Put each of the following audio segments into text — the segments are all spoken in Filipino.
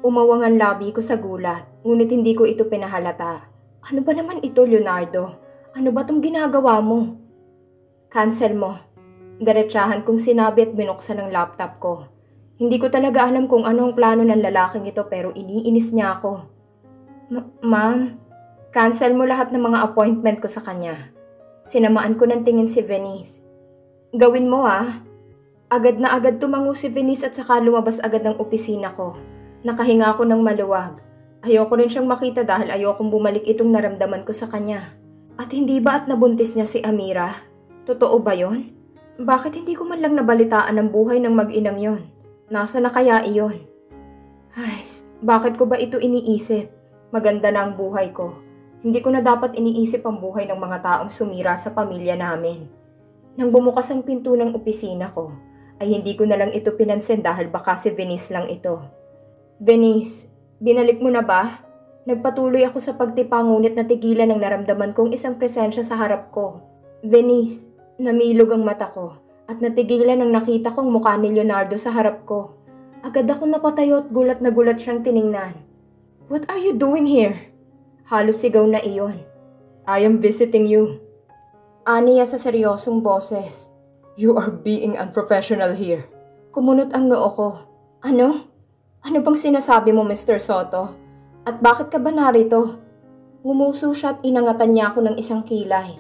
Umawang ang labi ko sa gulat, ngunit hindi ko ito pinahalata. Ano ba naman ito, Leonardo? Ano ba tong ginagawa mo? Cancel mo. Diretsahan kong sinabi at binuksan ang laptop ko. Hindi ko talaga alam kung ano ang plano ng lalaking ito pero iniinis niya ako. Ma'am, cancel mo lahat ng mga appointment ko sa kanya. Sinamaan ko ng tingin si Venice. Gawin mo ah. Agad na agad tumango si Venice at saka lumabas agad ng opisina ko. Nakahinga ako ng maluwag. Ayoko rin siyang makita dahil ayokong bumalik itong naramdaman ko sa kanya. At hindi ba at nabuntis niya si Amira? Totoo ba yon? Bakit hindi ko man lang nabalitaan ang buhay ng mag-inang yon? Nasa na kaya iyon? Ay, bakit ko ba ito iniisip? Maganda na ang buhay ko. Hindi ko na dapat iniisip ang buhay ng mga taong sumira sa pamilya namin. Nang bumukas ang pinto ng opisina ko, ay hindi ko na lang ito pinansin dahil baka si Venice lang ito. Venice, binalik mo na ba? Nagpatuloy ako sa pagtipa ngunit natigilan ang naramdaman kong isang presensya sa harap ko. Venice, namilog ang mata ko at natigilan ang nakita kong mukha ni Leonardo sa harap ko. Agad ako napatayo at gulat na gulat siyang tiningnan. What are you doing here? Halos sigaw na iyon. I am visiting you. Aniya sa seryosong boses. You are being unprofessional here. Kumunot ang noo ko. Ano? Ano bang sinasabi mo, Mr. Soto? At bakit ka ba narito? Ngumuso siya at inangatan niya ako ng isang kilay.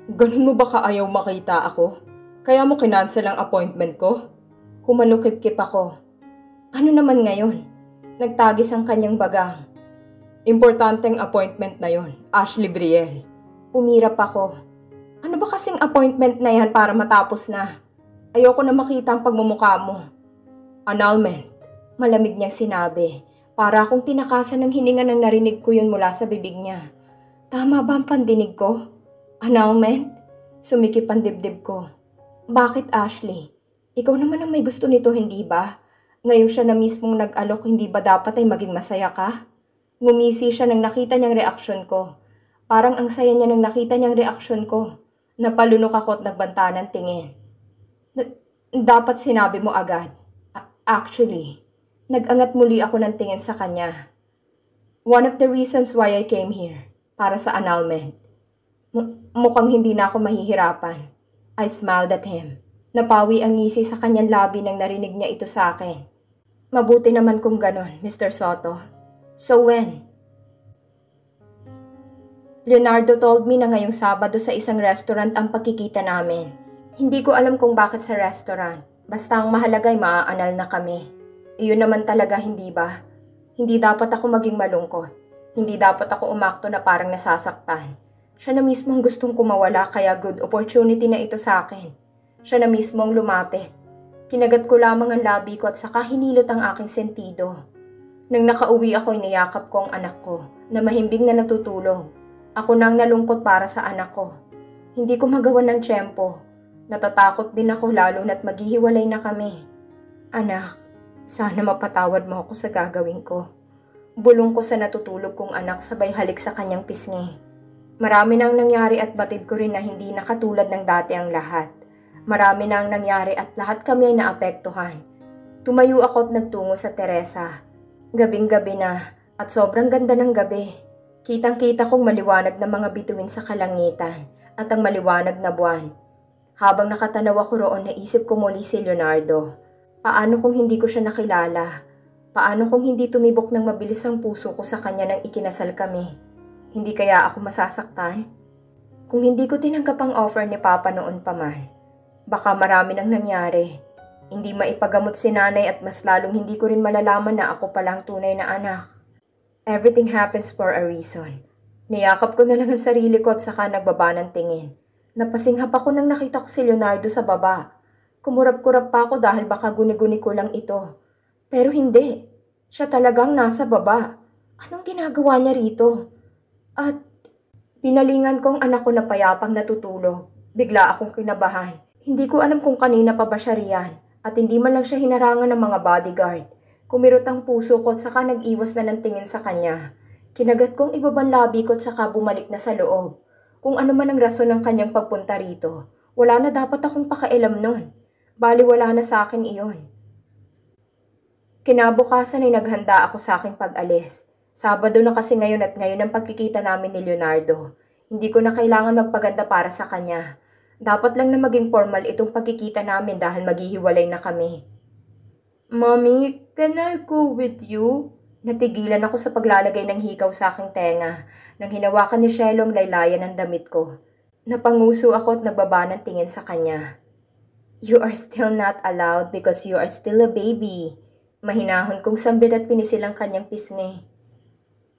Ganun mo ba kaayaw makita ako? Kaya mo kinansel ang appointment ko? Humalukip-kip ako. Ano naman ngayon? Nagtagis ang kanyang bagang. Importanteng appointment na yon, Ashley Brielle. Umirap ako. Ano ba kasing appointment na yan para matapos na? Ayoko na makita ang pagmumukha mo. Annulment, malamig niyang sinabi. Para akong tinakasan ng hininga nang narinig ko yun mula sa bibig niya. Tama ba ang pandinig ko? Annulment? Sumikip ang dibdib ko. Bakit, Ashley? Ikaw naman ang may gusto nito, hindi ba? Ngayon siya na mismong nag-alok, hindi ba dapat ay maging masaya ka? Ngumisi siya nang nakita niyang reaksyon ko. Parang ang saya niya nang nakita niyang reaksyon ko. Napalunok ako at nagbanta ng tingin. Dapat sinabi mo agad. Actually, nag-angat muli ako ng tingin sa kanya. One of the reasons why I came here, para sa annulment. Mukhang hindi na ako mahihirapan. I smiled at him. Napawi ang ngisi sa kanyang labi nang narinig niya ito sa akin. Mabuti naman kung ganon, Mr. Soto. So when? Leonardo told me na ngayong Sabado sa isang restaurant ang pagkikita namin. Hindi ko alam kung bakit sa restaurant. Basta ang mahalaga ay maaanal na kami. Iyon naman talaga, hindi ba? Hindi dapat ako maging malungkot. Hindi dapat ako umakto na parang nasasaktan. Siya na mismo ang gustong kumawala kaya good opportunity na ito sa akin. Siya na mismo ang lumapit. Kinagat ko lamang ang labi ko at saka hinilot ang aking sentido. Nang nakauwi ako, iniyakap ko ang anak ko na mahimbing na natutulog. Ako nang nalungkot para sa anak ko. Hindi ko magawan ng tiyempo. Natatakot din ako lalo na't maghihiwalay na kami. Anak, sana mapatawad mo ako sa gagawin ko. Bulong ko sa natutulog kong anak sabay halik sa kanyang pisngi. Marami nang nangyari at batid ko rin na hindi na katulad ng dati ang lahat. Marami nang nangyari at lahat kami ay naapektuhan. Tumayo ako at nagtungo sa Teresa. Gabing-gabi na at sobrang ganda ng gabi. Kitang-kita kong maliwanag na mga bituin sa kalangitan at ang maliwanag na buwan. Habang nakatanaw ako roon, naisip ko muli si Leonardo. Paano kung hindi ko siya nakilala? Paano kung hindi tumibok ng mabilis ang puso ko sa kanya nang ikinasal kami? Hindi kaya ako masasaktan? Kung hindi ko tinanggap ang offer ni Papa noon pa man, baka marami nang nangyari. Hindi maipagamot si nanay at mas lalong hindi ko rin malalaman na ako palang tunay na anak. Everything happens for a reason. Niyakap ko na lang ang sarili ko at saka nagbaba ng tingin. Napasinghap ako nang nakita ko si Leonardo sa baba. Kumurap-kurap pa ako dahil baka guni-guni ko lang ito. Pero hindi. Siya talagang nasa baba. Anong ginagawa niya rito? At pinalingan ko ang anak ko na payapang natutulog. Bigla akong kinabahan. Hindi ko alam kung kanina pa ba siya riyan. At hindi man lang siya hinarangan ng mga bodyguard. Kumirot ang puso ko at saka nag-iwas na ng tingin sa kanya. Kinagat kong ibabang labi ko at saka bumalik na sa loob. Kung ano man ang rason ng kanyang pagpunta rito, wala na dapat akong pakialam nun. Bali wala na sa akin iyon. Kinabukasan ay naghanda ako sa aking pag-alis. Sabado na kasi ngayon at ngayon ang pagkikita namin ni Leonardo. Hindi ko na kailangan magpaganda para sa kanya. Dapat lang na maging formal itong pagkikita namin dahil maghihiwalay na kami. Mommy, can I go with you? Natigilan ako sa paglalagay ng hikaw sa aking tenga nang hinawakan ni Shelo ang laylayan ng damit ko. Napanguso ako at nagbaba ng tingin sa kanya. You are still not allowed because you are still a baby. Mahinahon kong sambit at pinisil ang kanyang pisngi.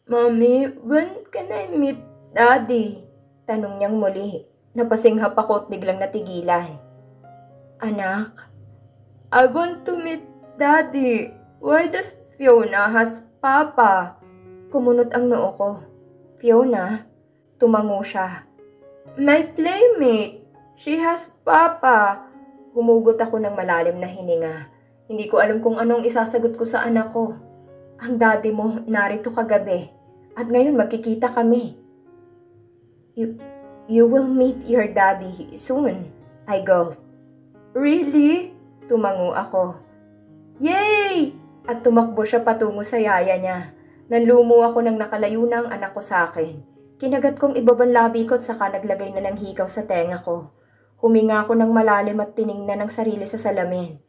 Mommy, when can I meet Daddy? Tanong niyang muli. Napasinghap ako at biglang natigilan. Anak, I want to meet Daddy. Why does Fiona has Papa? Kumunot ang noo ko. Fiona? Tumango siya. My playmate. She has Papa. Humugot ako ng malalim na hininga. Hindi ko alam kung anong isasagot ko sa anak ko. Ang daddy mo narito kagabi at ngayon magkikita kami. You will meet your daddy soon, I gulped. Really? Tumango ako. Yay! At tumakbo siya patungo sa yaya niya. Nanlumo ako nang nakalayo na ang anak ko sa akin. Kinagat kong ibabang labi ko at saka naglagay na ng hikaw sa tenga ko. Huminga ako ng malalim at tiningnan ang sarili sa salamin.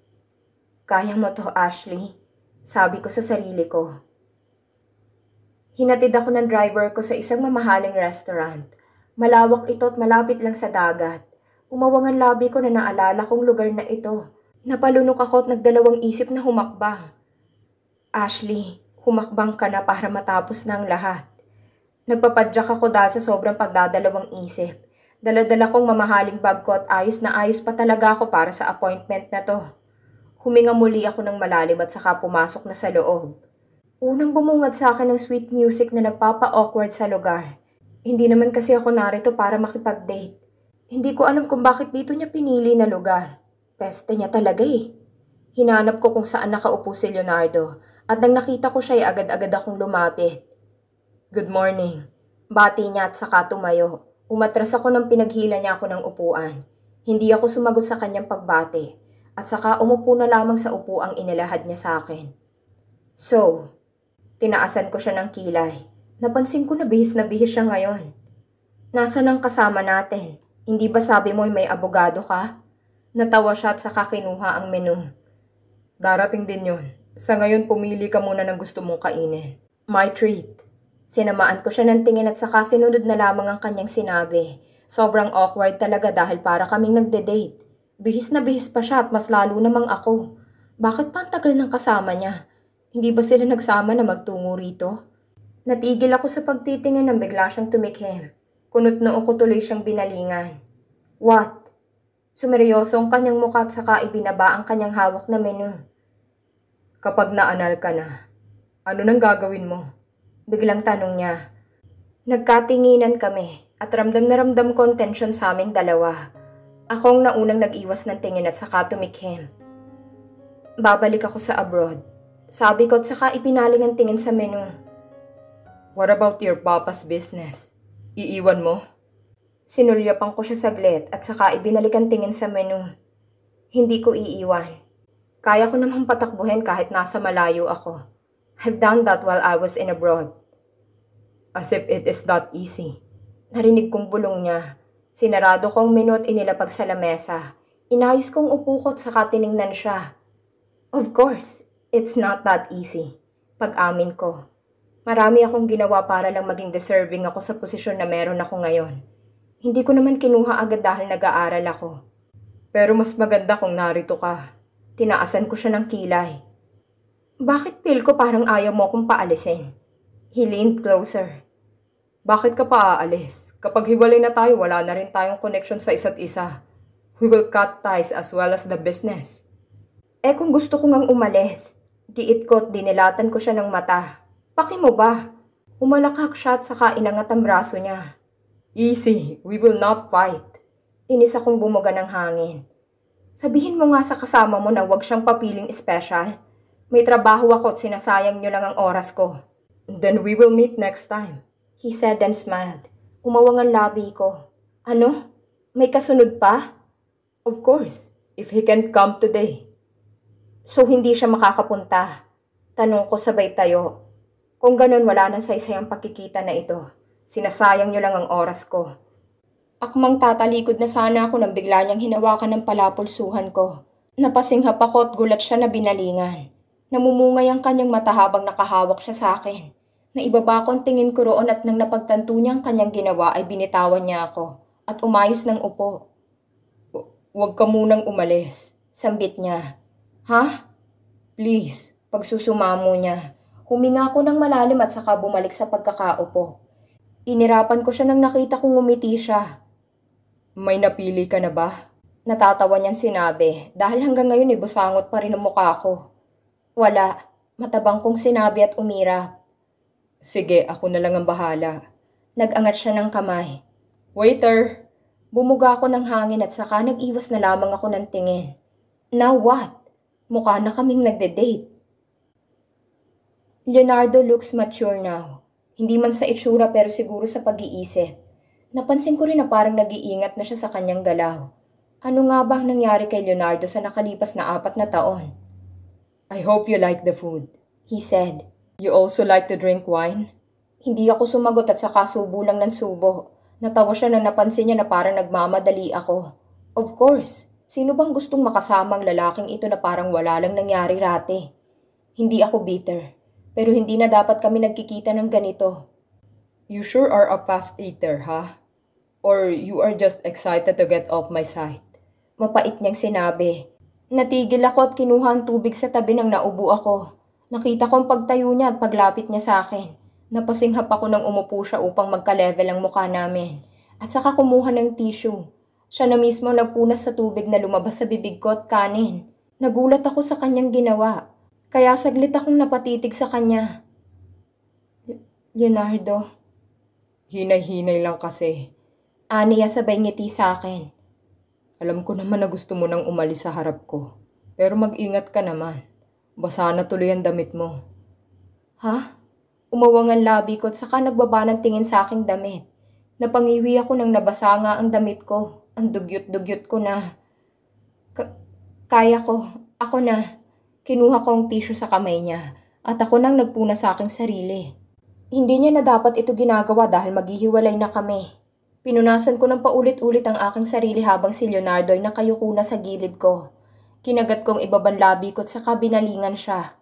Kaya mo to, Ashley, sabi ko sa sarili ko. Hinatid ako ng driver ko sa isang mamahaling restaurant. Malawak ito at malapit lang sa dagat. Umawang ang labi ko na naalala kong lugar na ito. Napalunok ako at nagdalawang isip na humakbang. Ashley, humakbang ka na para matapos na ang lahat. Nagpapadyak ako dahil sa sobrang pagdadalawang isip. Dala-dala kong mamahaling bag ko at ayos na ayos pa talaga ako para sa appointment na to. Huminga muli ako ng malalim at saka pumasok na sa loob. Unang bumungad sa akin ng sweet music na nagpapa-awkward sa lugar. Hindi naman kasi ako narito para makipag-date. Hindi ko alam kung bakit dito niya pinili na lugar. Peste niya talaga eh. Hinanap ko kung saan nakaupo si Leonardo at nang nakita ko siya ay agad-agad akong lumapit. Good morning. Bati niya at saka tumayo. Umatras ako nang pinaghila niya ako ng upuan. Hindi ako sumagot sa kanyang pagbati. At saka umupo na lamang sa upuang inilahad niya sa akin. So, tinaasan ko siya ng kilay. Napansin ko na bihis siya ngayon. Nasaan ang kasama natin? Hindi ba sabi mo may abogado ka? Natawa siya at saka kinuha ang menu. Darating din yun. Sa ngayon pumili ka muna ng gusto mong kainin. My treat. Sinamaan ko siya ng tingin at saka sinunod na lamang ang kanyang sinabi. Sobrang awkward talaga dahil para kaming nagde-date. Bihis na bihis pa siya at mas lalo namang ako. Bakit pa ang tagal ng kasama niya? Hindi ba sila nagsama na magtungo rito? Natigil ako sa pagtitingin nang bigla siyang tumikhim. Kunot noo ko tuloy siyang binalingan. What? Sumeryoso ang kanyang mukha at saka ibinaba ang kanyang hawak na menu. Kapag naanal ka na, ano nang gagawin mo? Biglang tanong niya. Nagkatinginan kami at ramdam na ramdam ko ang tensyon sa aming dalawa. Ako ang naunang nag-iwas ng tingin at saka tumikhim. Babalik ako sa abroad. Sabi ko at saka ipinaling ang tingin sa menu. What about your papa's business? Iiwan mo? Sinulyapan ko siya saglit at saka ibinalik ang tingin sa menu. Hindi ko iiwan. Kaya ko namang patakbuhin kahit nasa malayo ako. I've done that while I was in abroad. As if it is that easy. Narinig kong bulong niya. Sinarado kong menu at inilapag sa lamesa. Inayos kong upo ko at saka tiningnan siya. Of course, it's not that easy. Pag-amin ko. Marami akong ginawa para lang maging deserving ako sa posisyon na meron ako ngayon. Hindi ko naman kinuha agad dahil nag-aaral ako. Pero mas maganda kung narito ka. Tinaasan ko siya ng kilay. Bakit feel ko parang ayaw mo akong paalisin? He leaned closer. Bakit ka pa aalis? Kapag hiwalay na tayo, wala na rin tayong connection sa isa't isa. We will cut ties as well as the business. Kung gusto ko ngang umalis, giit ko at dinilatan ko siya ng mata. Paki mo ba? Umalakak siya at saka inangat ang braso niya. Easy, we will not fight. Inis akong bumuga ng hangin. Sabihin mo nga sa kasama mo na huwag siyang papiling espesyal. May trabaho ako at sinasayang niyo lang ang oras ko. Then we will meet next time. He said and smiled. Umawang ang labi ko. Ano? May kasunod pa? Of course, if he can't come today. So hindi siya makakapunta. Tanong ko sabay tayo. Kung ganun wala nang saysayang pagkikita na ito. Sinasayang niyo lang ang oras ko. Akmang tatalikod na sana ako nang bigla niyang hinawakan ng palapulsuhan ko. Napasinghap ako at gulat siya na binalingan. Namumungay ang kanyang mata habang nakahawak siya sa akin. Naibaba ko ang tingin ko roon at nang napagtanto niya ang kanyang ginawa ay binitawan niya ako at umayos ng upo. Huwag ka munang umalis, sambit niya. Ha? Please, pagsusumamo niya. Huminga ako ng malalim at saka bumalik sa pagkakaupo. Inirapan ko siya nang nakita kong ngumiti siya. May napili ka na ba? Natatawa niyang sinabi dahil hanggang ngayon busangot pa rin ang mukha ko. Wala, matabang kong sinabi at umirap. Sige, ako na lang ang bahala. Nag-angat siya ng kamay. Waiter! Bumuga ako ng hangin at saka nag-iwas na lamang ako ng tingin. Now what? Mukha na kaming nagde-date. Leonardo looks mature now. Hindi man sa itsura pero siguro sa pag-iisip. Napansin ko rin na parang nag-iingat na siya sa kanyang galaw. Ano nga ba ang nangyari kay Leonardo sa nakalipas na 4 na taon? I hope you like the food, he said. You also like to drink wine? Hindi ako sumagot at saka subo lang ng subo. Natawa siya nang napansin niya na parang nagmamadali ako. Of course, sino bang gustong makasama ang lalaking ito na parang wala lang nangyari rate? Hindi ako bitter, pero hindi na dapat kami nagkikita ng ganito. You sure are a fast eater, huh? Or you are just excited to get off my sight? Mapait niyang sinabi. Natigil ako at kinuha ang tubig sa tabi nang naubo ako. Nakita ko ang pagtayo niya at paglapit niya sa akin. Napasinghap ako nang umupo siya upang magka-level ang mukha namin. At saka kumuha ng tissue. Siya na mismo nagpunas sa tubig na lumabas sa bibig ko at kanin. Nagulat ako sa kanyang ginawa. Kaya saglit akong napatitig sa kanya. Leonardo. Hinay-hinay lang kasi. Aniya sabay ngiti sa akin. Alam ko naman na gusto mo nang umalis sa harap ko. Pero mag-ingat ka naman. Basa na tuloy ang damit mo. Ha? Umawang ang labi ko at saka nagbaba ng tingin sa aking damit. Napangiwi ako nang nabasa nga ang damit ko. Ang dugyot-dugyot ko na. Kaya ko. Ako na. Kinuha ko ang tissue sa kamay niya. At ako nang nagpuna sa aking sarili. Hindi niya na dapat ito ginagawa dahil maghihiwalay na kami. Pinunasan ko ng paulit-ulit ang aking sarili habang si Leonardo ay nakayuko na sa gilid ko. Kinagat kong ibabang labi ko at saka binalingan siya.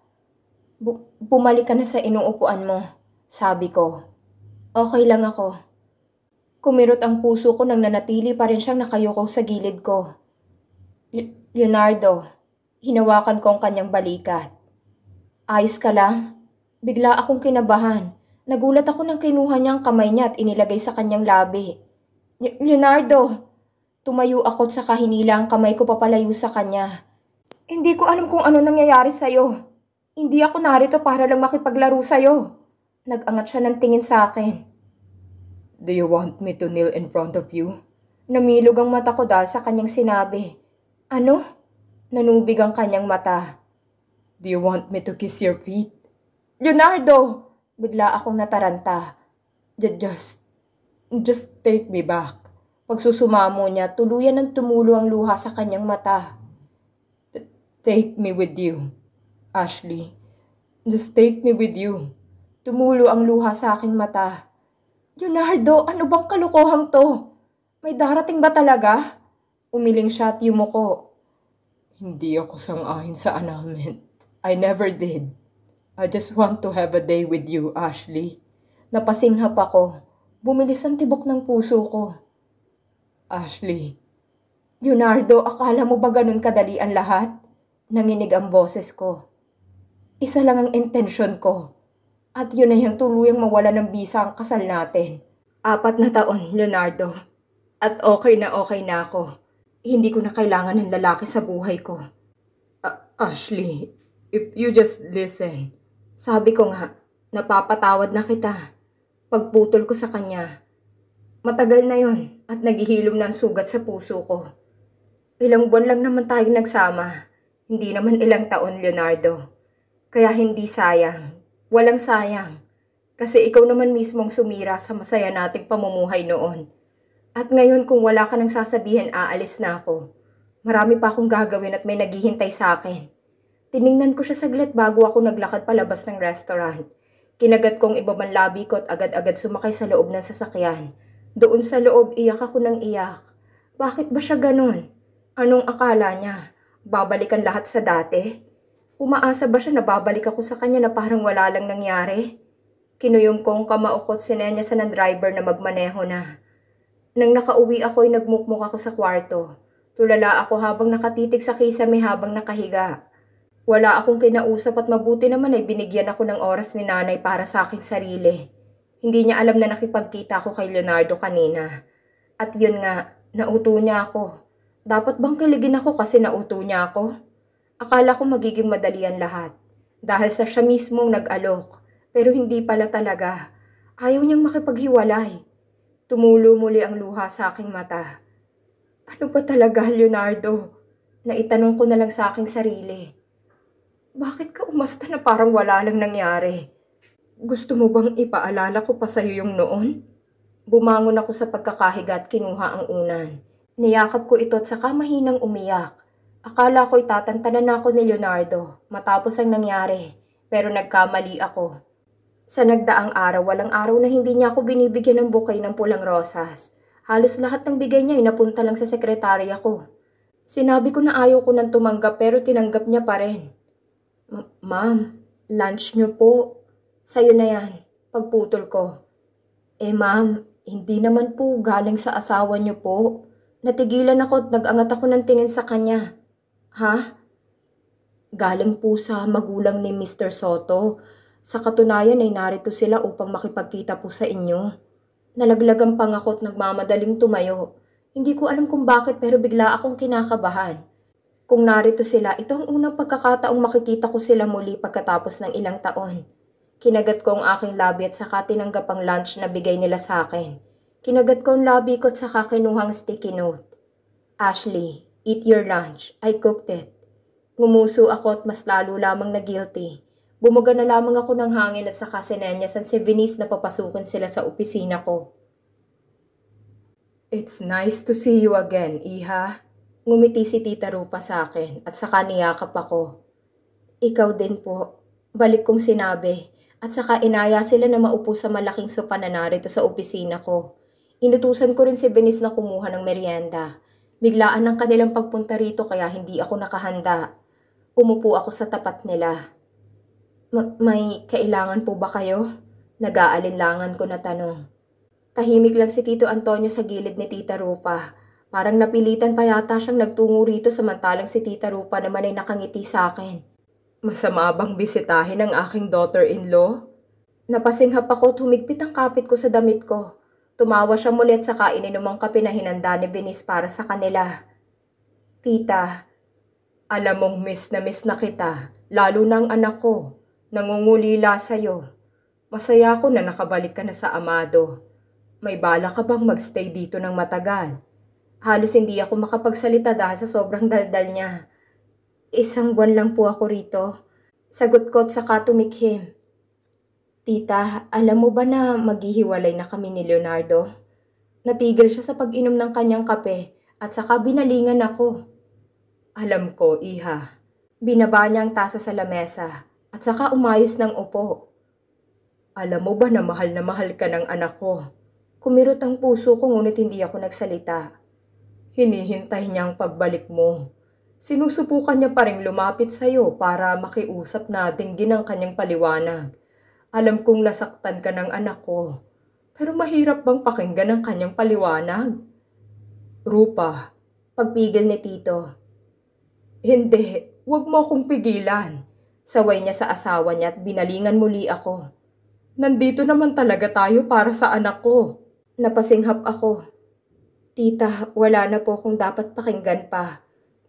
Bumalik ka na sa inuupuan mo, sabi ko. Okay lang ako. Kumirot ang puso ko nang nanatili pa rin siyang nakayuko sa gilid ko. Leonardo, hinawakan ko ang kanyang balikat. Ayos ka lang? Bigla akong kinabahan. Nagulat ako nang kinuha niya ang kamay niya at inilagay sa kanyang labi. Leonardo! Tumayo ako at saka hinila ang kamay ko papalayo sa kanya. Hindi ko alam kung ano nangyayari sa'yo. Hindi ako narito para lang makipaglaro sa'yo. Nag-angat siya ng tingin sa akin. Do you want me to kneel in front of you? Namilog ang mata ko dahil sa kanyang sinabi. Ano? Nanubig ang kanyang mata. Do you want me to kiss your feet? Leonardo! Bigla akong nataranta. Just take me back. Pagsusumamo niya, tuluyan ng tumulo ang luha sa kanyang mata. Take me with you, Ashley. Just take me with you. Tumulo ang luha sa aking mata. Leonardo, ano bang kalokohang to? May darating ba talaga? Umiling siya at yumuko. Hindi ako sang-ayon sa annulment. I never did. I just want to have a day with you, Ashley. Napasinghap ako. Bumilis ang tibok ng puso ko. Ashley. Leonardo, akala mo ba ganun kadali ang lahat? Nanginig ang boses ko. Isa lang ang intensyon ko. At yun ay ang tuluyang mawala ng bisa ang kasal natin. 4 na taon, Leonardo. At okay na ako. Hindi ko na kailangan ng lalaki sa buhay ko. Ashley, if you just listen. Sabi ko nga, napapatawad na kita. Pagputol ko sa kanya. Matagal na yon at naghihilom ng sugat sa puso ko. Ilang buwan lang naman tayong nagsama. Hindi naman ilang taon, Leonardo. Kaya hindi sayang. Walang sayang. Kasi ikaw naman mismong sumira sa masaya nating pamumuhay noon. At ngayon kung wala ka nang sasabihin, aalis na ako. Marami pa akong gagawin at may naghihintay sa akin. Tiningnan ko siya saglit bago ako naglakad palabas ng restaurant. Kinagat kong ibabang labi ko at agad-agad sumakay sa loob ng sasakyan. Doon sa loob, iyak ako ng iyak. Bakit ba siya ganun? Anong akala niya? Babalikan lahat sa dati? Umaasa ba siya na babalik ako sa kanya na parang wala lang nangyari? Kinuyom kong kamaukot sinenyasan ng driver na magmaneho na. Nang nakauwi ako'y nagmukmuk ako sa kwarto. Tulala ako habang nakatitig sa kisame habang nakahiga. Wala akong kinausap at mabuti naman ay binigyan ako ng oras ni nanay para sa aking sarili. Hindi niya alam na nakipagkita ako kay Leonardo kanina. At yun nga, nauto niya ako. Dapat bang kiligin ako kasi nauto niya ako? Akala ko magiging madali ang lahat. Dahil sa siya mismong nag-alok. Pero hindi pala talaga. Ayaw niyang makipaghiwalay. Tumulo muli ang luha sa aking mata. Ano ba talaga, Leonardo? Naitanong ko na lang sa aking sarili. Bakit ka umasta na parang wala lang nangyari? Gusto mo bang ipaalala ko pa sa'yo yung noon? Bumangon ako sa pagkakahiga at kinuha ang unan. Niyakap ko ito at saka mahinang umiyak. Akala ko'y tatantanan na ako ni Leonardo matapos ang nangyari, pero nagkamali ako. Sa nagdaang araw, walang araw na hindi niya ako binibigyan ng bouquet ng pulang rosas. Halos lahat ng bigay niya ay napunta lang sa sekretarya ko. Sinabi ko na ayaw ko nang tumanggap pero tinanggap niya pa rin. Ma'am, lunch niyo po. Sa'yo na yan, pagputol ko. Ma'am, hindi naman po galing sa asawa niyo po. Natigilan ako at nag-angat ako ng tingin sa kanya. Ha? Galing po sa magulang ni Mr. Soto. Sa katunayan ay narito sila upang makipagkita po sa inyo. Nalaglagang pangako at nagmamadaling tumayo. Hindi ko alam kung bakit pero bigla akong kinakabahan. Kung narito sila, ito ang unang pagkakataong makikita ko sila muli pagkatapos ng ilang taon. Kinagat ko ang aking labi at saka tinanggap ang lunch na bigay nila sa akin. Kinagat ko ang labi ko at saka kinuhang sticky note. Ashley, eat your lunch. I cooked it. Ngumuso ako at mas lalo lamang na guilty. Bumuga na lamang ako ng hangin at saka sinenyasan si Venice na papasukin sila sa opisina ko. It's nice to see you again, Iha. Ngumiti si Tita Rupa sa akin at saka niyakap ako. Ikaw din po. Balik kong sinabi at saka inaya sila na maupo sa malaking sofa na narito sa opisina ko. Inutusan ko rin si Venice na kumuha ng merienda. Biglaan ang kanilang pagpunta rito kaya hindi ako nakahanda. Umupo ako sa tapat nila. May kailangan po ba kayo? Nag-aalinlangan ko na tanong. Tahimik lang si Tito Antonio sa gilid ni Tita Rupa. Parang napilitan pa yata siyang nagtungo rito samantalang si Tita Rupa naman ay nakangiti sa akin. Masama bang bisitahin ang aking daughter-in-law? Napasinghap ako at humigpit ang kapit ko sa damit ko. Tumawa siya muli at saka ininom ang kape na hinanda ni Venice para sa kanila. Tita, alam mong miss na kita, lalo na ang anak ko. Nangungulila sa'yo. Masaya ako na nakabalik ka na sa Amado. May bala ka bang magstay dito ng matagal? Halos hindi ako makapagsalita dahil sa sobrang daldal niya. 1 buwan lang po ako rito. Sagot ko at saka tumikhim. Tita, alam mo ba na maghihiwalay na kami ni Leonardo? Natigil siya sa pag-inom ng kanyang kape at saka binalingan ako. Alam ko, Iha. Binaba niya ang tasa sa lamesa at saka umayos ng upo. Alam mo ba na mahal ka ng anak ko? Kumirot ang puso ko ngunit hindi ako nagsalita. Hinihintay niya ang pagbalik mo. Sinusubukan niya pa rin lumapit sa'yo para makiusap na dinggin ang kanyang paliwanag. Alam kong nasaktan ka ng anak ko, pero mahirap bang pakinggan ang kanyang paliwanag? Rupa, pagpigil ni Tito. Hindi, huwag mo akong pigilan. Saway niya sa asawa niya at binalingan muli ako. Nandito naman talaga tayo para sa anak ko. Napasinghap ako. Tita, wala na po kung dapat pakinggan pa.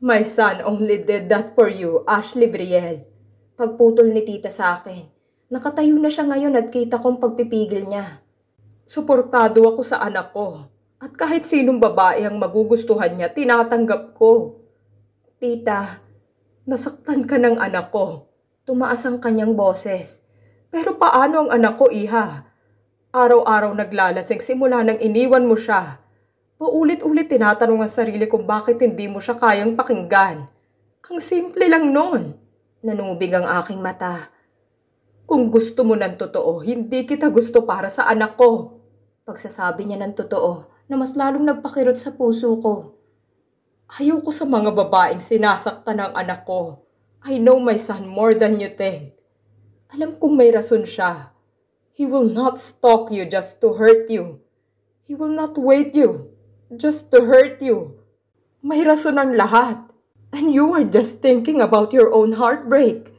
My son only did that for you, Ashley Brielle. Pagputol ni Tita sa akin. Nakatayo na siya ngayon at kita kong pagpipigil niya. Suportado ako sa anak ko. At kahit sinong babae ang magugustuhan niya, tinatanggap ko. Tita, nasaktan ka ng anak ko. Tumaas ang kanyang boses. Pero paano ang anak ko, Iha? Araw-araw naglalasing simula nang iniwan mo siya. Paulit-ulit tinatanong ang sarili kung bakit hindi mo siya kayang pakinggan. Ang simple lang nun. Nanubig ang aking mata. Kung gusto mo ng totoo, hindi kita gusto para sa anak ko. Pagsasabi niya ng totoo na mas lalong nagpakirot sa puso ko. Ayaw ko sa mga babaeng sinasaktan ng anak ko. I know my son more than you think. Alam kong may rason siya. He will not stalk you just to hurt you. He will not wait you just to hurt you. May rason ang lahat. And you are just thinking about your own heartbreak.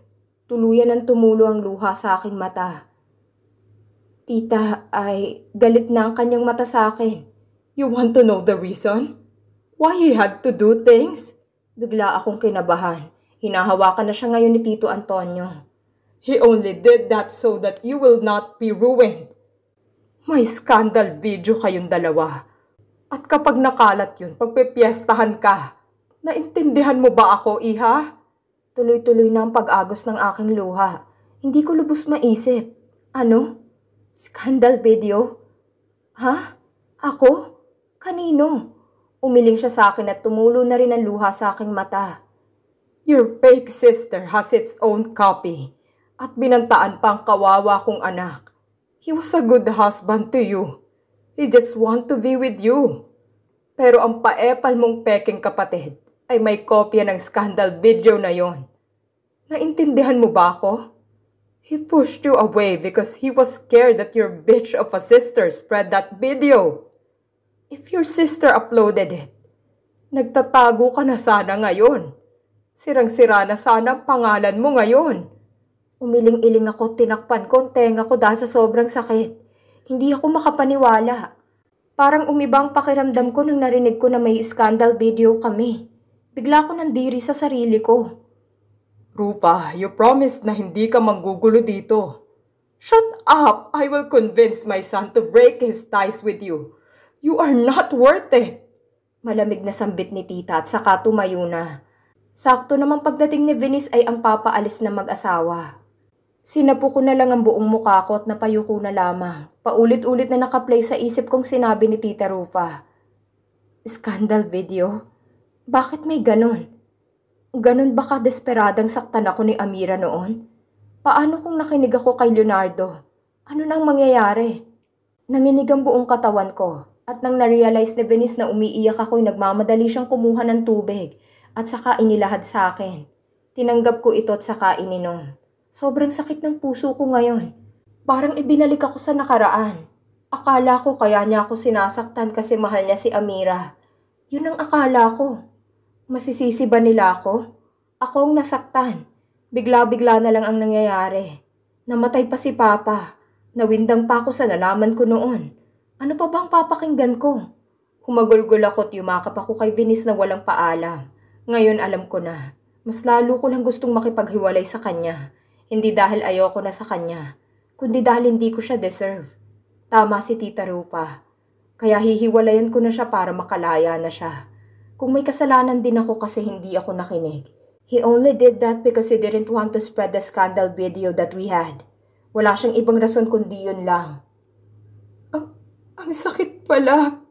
Tuluyan ang tumulo ang luha sa aking mata. Tita, ay galit na ang kanyang mata sa akin. You want to know the reason? Why he had to do things? Bigla akong kinabahan. Hinahawakan na siya ngayon ni Tito Antonio. He only did that so that you will not be ruined. May scandal video kayong dalawa. At kapag nakalat yun, pagpipiestahan ka. Naintindihan mo ba ako, Iha? Tuloy-tuloy na ang pag-agos ng aking luha. Hindi ko lubos maisip. Ano? Scandal video? Ha? Ako? Kanino? Umiling siya sa akin at tumulo na rin ang luha sa aking mata. Your fake sister has its own copy. At binantaan pa ang kawawa kong anak. He was a good husband to you. He just want to be with you. Pero ang paepal mong peking kapatid ay may kopya ng scandal video na yon. Naintindihan mo ba ako? He pushed you away because he was scared that your bitch of a sister spread that video. If your sister uploaded it, nagtatago ka na sana ngayon. Sirang-sira na sana ang pangalan mo ngayon. Umiling-iling ako, tinakpan ko ang tenga ko dahil sa sobrang sakit. Hindi ako makapaniwala. Parang umibang pakiramdam ko nang narinig ko na may scandal video kami. Bigla ko nandiri sa sarili ko. Rupa, you promised na hindi ka manggugulo dito. Shut up! I will convince my son to break his ties with you. You are not worth it. Malamig na sambit ni tita at saka tumayo na. Sakto naman pagdating ni Venice ay ang papaalis na mag-asawa. Sinapo ko na lang ang buong mukha ko at napayuko na lamang. Paulit-ulit na nakaplay sa isip kong sinabi ni Tita Rufa. Scandal video? Bakit may ganon? Ganon ba ka-desperadang saktan ako ni Amira noon? Paano kung nakinig ako kay Leonardo? Ano nang mangyayari? Nanginig ang buong katawan ko at nang na-realize ni Venice na umiiyak ako'y nagmamadali siyang kumuha ng tubig at saka inilahad sa akin. Tinanggap ko ito at saka ininom. Sobrang sakit ng puso ko ngayon. Parang ibinalik ako sa nakaraan. Akala ko kaya niya ako sinasaktan kasi mahal niya si Amira. Yun ang akala ko. Masisisi ba nila ako? Ako ang nasaktan. Bigla-bigla na lang ang nangyayari. Namatay pa si Papa. Nawindang pa ako sa nalaman ko noon. Ano pa bang papakinggan ko? Humagulgol ako at yumakap ako kay Venice na walang paalam. Ngayon alam ko na. Mas lalo ko lang gustong makipaghiwalay sa kanya. Hindi dahil ayoko na sa kanya, kundi dahil hindi ko siya deserve. Tama si Tita Rupa. Kaya hihiwalayan ko na siya para makalaya na siya. Kung may kasalanan din ako kasi hindi ako nakinig. He only did that because he didn't want to spread the scandal video that we had. Wala siyang ibang rason kundi yun lang. Ang sakit pala.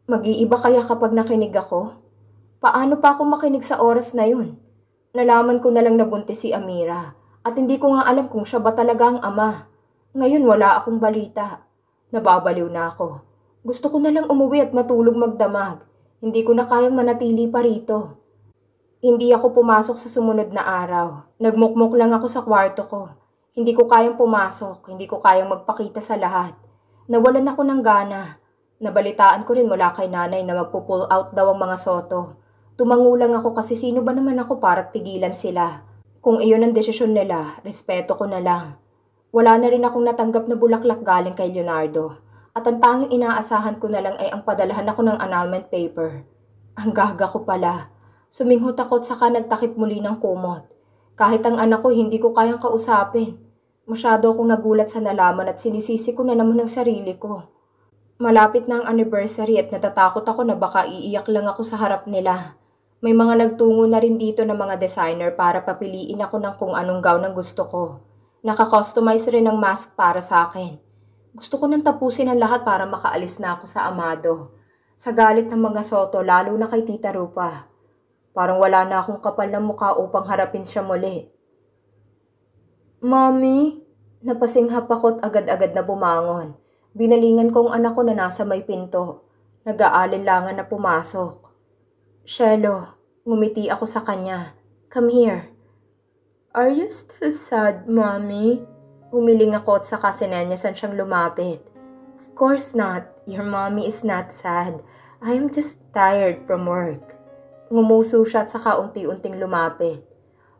Mag-iiba kaya kapag nakinig ako? Paano pa ako makinig sa oras na yun? Nalaman ko na lang nabuntis si Amira at hindi ko nga alam kung siya ba talaga ang ama. Ngayon wala akong balita. Nababaliw na ako. Gusto ko na lang umuwi at matulog magdamag. Hindi ko na kayang manatili pa rito. Hindi ako pumasok sa sumunod na araw. Nagmukmok lang ako sa kwarto ko. Hindi ko kayang pumasok. Hindi ko kayang magpakita sa lahat. Nawalan ako ng gana. Nabalitaan ko rin mula kay nanay na magpo-pull out daw ang mga soto. Tumangulang ako kasi sino ba naman ako para't pigilan sila. Kung iyon ang desisyon nila, respeto ko na lang. Wala na rin akong natanggap na bulaklak galing kay Leonardo. At ang tanging inaasahan ko na lang ay ang padalahan ako ng annulment paper. Ang gaga ko pala. Suminghot ako at saka nagtakip muli ng kumot. Kahit ang anak ko hindi ko kayang kausapin. Masyado akong nagulat sa nalaman at sinisisi ko na naman ang sarili ko. Malapit na ang anniversary at natatakot ako na baka iiyak lang ako sa harap nila. May mga nagtungo na rin dito ng mga designer para papiliin ako ng kung anong gown ang gusto ko. Naka-customize rin ng mask para sa akin. Gusto ko nang tapusin ang lahat para makaalis na ako sa Amado. Sa galit ng mga soto, lalo na kay Tita Rufa. Parang wala na akong kapal na mukha upang harapin siya muli. Mommy? Napasinghap ako't agad-agad na bumangon. Binalingan ko ang anak ko na nasa may pinto. Nag-aalinlangan na pumasok. Shelo, ngumiti ako sa kanya. Come here. Are you still sad, Mommy? Umiling ako at saka sinenyasan siyang lumapit. Of course not. Your mommy is not sad. I'm just tired from work. Ngumuso siya at saka unti-unting lumapit.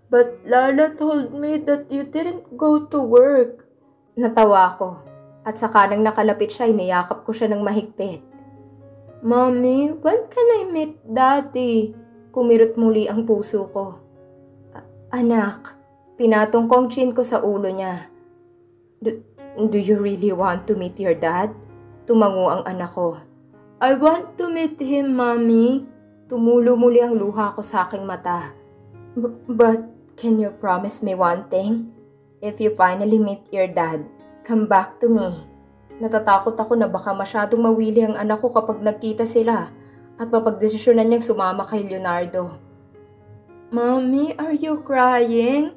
But Lala told me that you didn't go to work. Natawa ko. At saka nang nakalapit siya, iniyakap ko siya ng mahigpit. Mommy, when can I meet Daddy? Kumirot muli ang puso ko. Anak, pinatong ko ang chin ko sa ulo niya. Do you really want to meet your dad? Tumango ang anak ko. I want to meet him, Mommy. Tumulo muli ang luha ko sa aking mata. But can you promise me one thing? If you finally meet your dad, come back to me. Natatakot ako na baka masyadong mawili ang anak ko kapag nagkita sila at mapagdesisyonan niyang sumama kay Leonardo. Mommy, are you crying?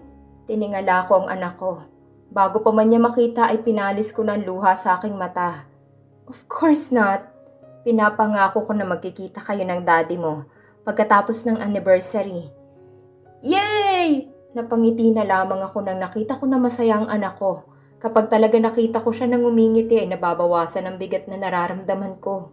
Tiningala ko ang anak ko. Bago pa man niya makita ay pinalis ko ng luha sa aking mata. Of course not. Pinapangako ko na magkikita kayo ng daddy mo pagkatapos ng anniversary. Yay! Napangiti na lamang ako nang nakita ko na masaya ang anak ko. Kapag talaga nakita ko siya nang umingiti ay nababawasan ang bigat na nararamdaman ko.